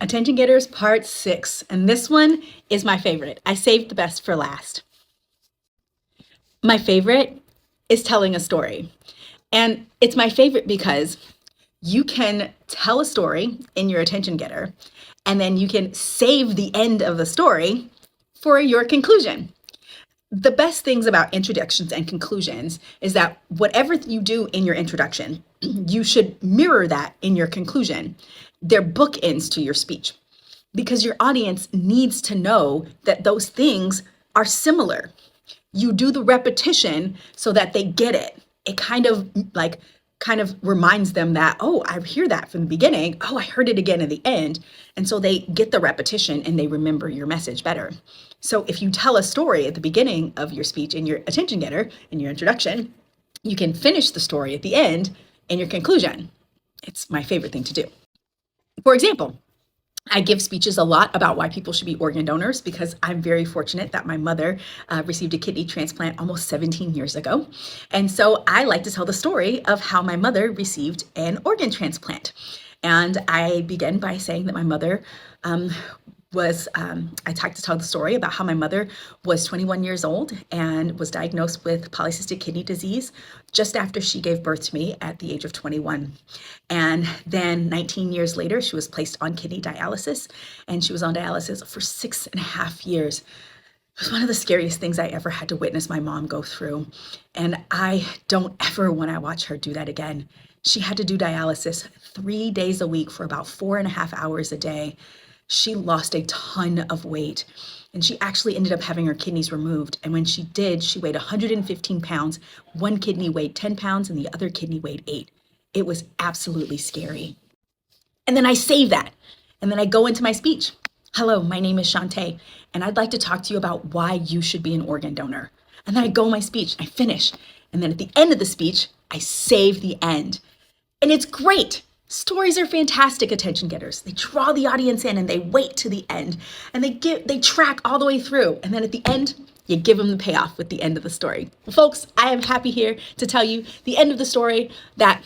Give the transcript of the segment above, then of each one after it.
Attention Getters Part 6, and this one is my favorite. I saved the best for last. My favorite is telling a story. And it's my favorite because you can tell a story in your attention getter, and then you can save the end of the story for your conclusion. The best things about introductions and conclusions is that whatever you do in your introduction, you should mirror that in your conclusion. They're bookends to your speech because your audience needs to know that those things are similar. You do the repetition so that they get it. It kind of reminds them that, oh, I hear that from the beginning. Oh, I heard it again at the end. And so they get the repetition and they remember your message better. So if you tell a story at the beginning of your speech in your attention getter, in your introduction, you can finish the story at the end in your conclusion. It's my favorite thing to do. For example, I give speeches a lot about why people should be organ donors because I'm very fortunate that my mother received a kidney transplant almost 17 years ago. And so I like to tell the story of how my mother received an organ transplant. And I begin by saying that my mother I like to tell the story about how my mother was 21 years old and was diagnosed with polycystic kidney disease just after she gave birth to me at the age of 21. And then 19 years later, she was placed on kidney dialysis, and she was on dialysis for 6.5 years. It was one of the scariest things I ever had to witness my mom go through. And I don't ever want to watch her do that again. She had to do dialysis 3 days a week for about 4.5 hours a day. She lost a ton of weight, and she actually ended up having her kidneys removed. And when she did, she weighed 115 pounds. One kidney weighed 10 pounds and the other kidney weighed 8. It was absolutely scary. And then I save that. And then I go into my speech. Hello, my name is Shantae, and I'd like to talk to you about why you should be an organ donor. And then I go my speech, I finish. And then at the end of the speech, I save the end. And it's great. Stories are fantastic attention getters. They draw the audience in and they wait to the end and they track all the way through. And then at the end, you give them the payoff with the end of the story. Well, folks, I am happy here to tell you the end of the story that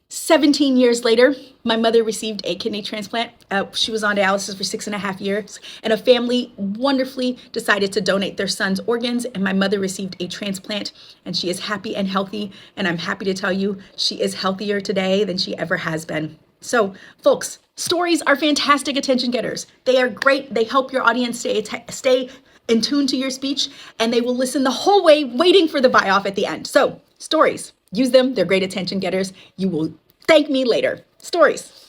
17 years later, my mother received a kidney transplant. She was on dialysis for 6.5 years, and a family wonderfully decided to donate their son's organs, and my mother received a transplant, and she is happy and healthy, and I'm happy to tell you she is healthier today than she ever has been. So, folks, stories are fantastic attention getters. They are great. They help your audience stay in tune to your speech, and they will listen the whole way, waiting for the buy-off at the end. So, stories, use them. They're great attention getters. You will thank me later. Stories.